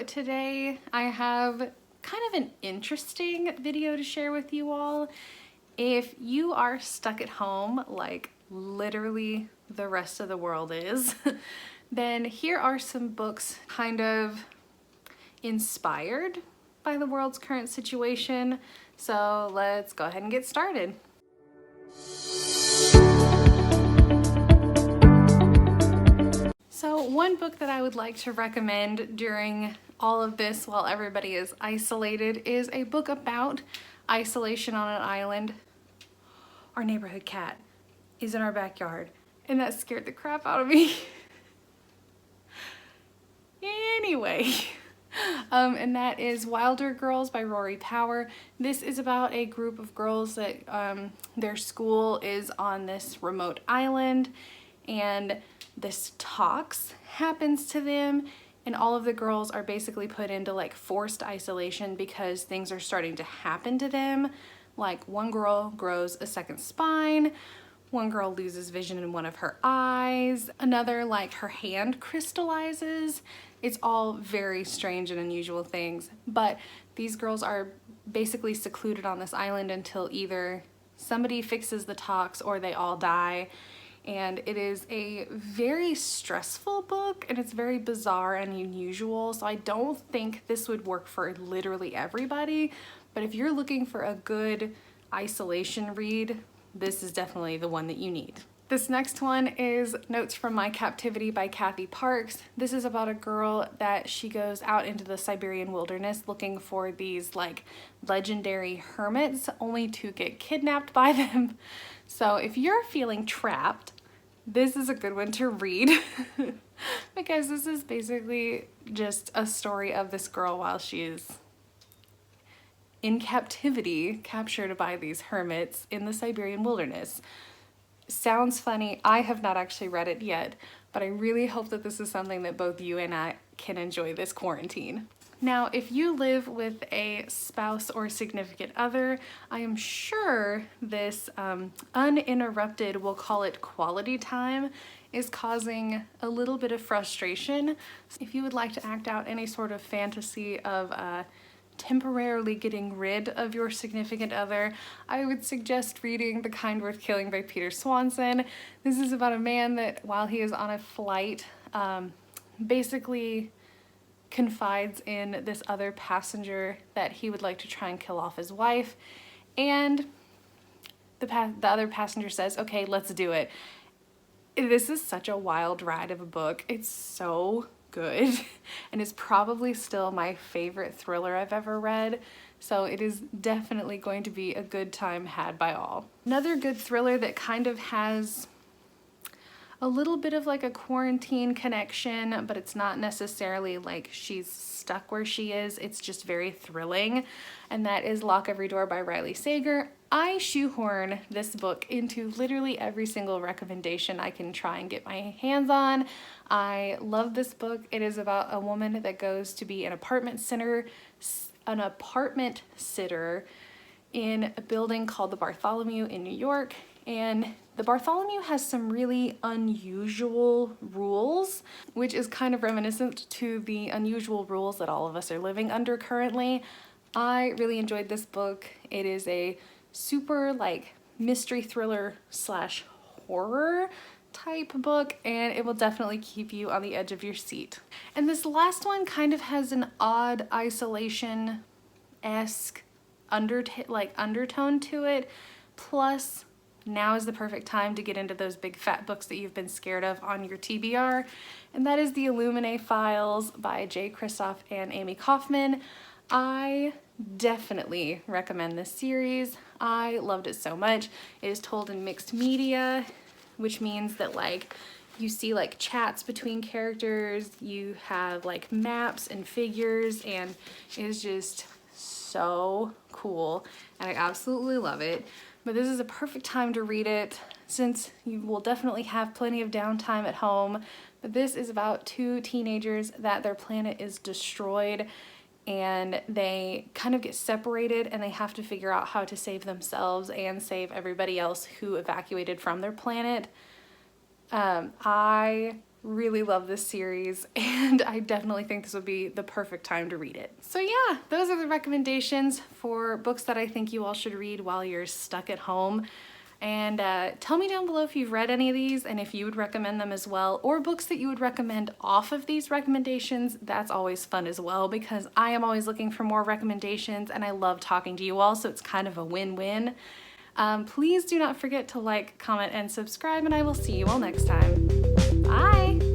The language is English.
today I have kind of an interesting video to share with you all. If you are stuck at home, like literally the rest of the world is, then here are some books kind of inspired by the world's current situation. So let's go ahead and get started. So one book that I would like to recommend during all of this while everybody is isolated is a book about isolation on an island. Our neighborhood cat is in our backyard and that scared the crap out of me. Anyway, and that is Wilder Girls by Rory Power. This is about a group of girls that their school is on this remote island and this tox happens to them and all of the girls are basically put into like forced isolation because things are starting to happen to them. Like one girl grows a second spine, one girl loses vision in one of her eyes, another like her hand crystallizes. It's all very strange and unusual things, but these girls are basically secluded on this island until either somebody fixes the tox or they all die. And it is a very stressful book and it's very bizarre and unusual. So I don't think this would work for literally everybody, but if you're looking for a good isolation read, this is definitely the one that you need. This next one is Notes from My Captivity by Kathy Parks. This is about a girl that she goes out into the Siberian wilderness looking for these like legendary hermits only to get kidnapped by them. So if you're feeling trapped, this is a good one to read because this is basically just a story of this girl while she's in captivity, captured by these hermits in the Siberian wilderness. Sounds funny. I have not actually read it yet, but I really hope that this is something that both you and I can enjoy this quarantine. Now, if you live with a spouse or significant other, I am sure this uninterrupted, we'll call it quality time, is causing a little bit of frustration. If you would like to act out any sort of fantasy of temporarily getting rid of your significant other, I would suggest reading The Kind Worth Killing by Peter Swanson. This is about a man that while he is on a flight, basically confides in this other passenger that he would like to try and kill off his wife, and the other passenger says, okay, let's do it. This is such a wild ride of a book. It's so good and it's probably still my favorite thriller I've ever read, so it is definitely going to be a good time had by all. Another good thriller that kind of has a little bit of like a quarantine connection, but it's not necessarily like she's stuck where she is. It's just very thrilling, and that is Lock Every Door by Riley Sager. I shoehorn this book into literally every single recommendation I can try and get my hands on. I love this book. It is about a woman that goes to be an apartment sitter in a building called the Bartholomew in New York, and the Bartholomew has some really unusual rules, which is kind of reminiscent to the unusual rules that all of us are living under currently. I really enjoyed this book. It is a super like mystery thriller slash horror type book, and it will definitely keep you on the edge of your seat. And this last one kind of has an odd isolation-esque undertone to it, plus now is the perfect time to get into those big fat books that you've been scared of on your TBR, and that is the Illumination Files by Jay Kristoff and Amy Kaufman. I definitely recommend this series. I loved it so much. It is told in mixed media, which means that like you see like chats between characters, you have like maps and figures, and it is just so cool and I absolutely love it. But this is a perfect time to read it since you will definitely have plenty of downtime at home. But this is about two teenagers that their planet is destroyed and they kind of get separated and they have to figure out how to save themselves and save everybody else who evacuated from their planet. I really love this series, and I definitely think this would be the perfect time to read it. So yeah, those are the recommendations for books that I think you all should read while you're stuck at home. And tell me down below if you've read any of these and if you would recommend them as well, or books that you would recommend off of these recommendations. That's always fun as well, because I am always looking for more recommendations and I love talking to you all, so it's kind of a win-win. Please do not forget to like, comment, and subscribe, and I will see you all next time. Bye!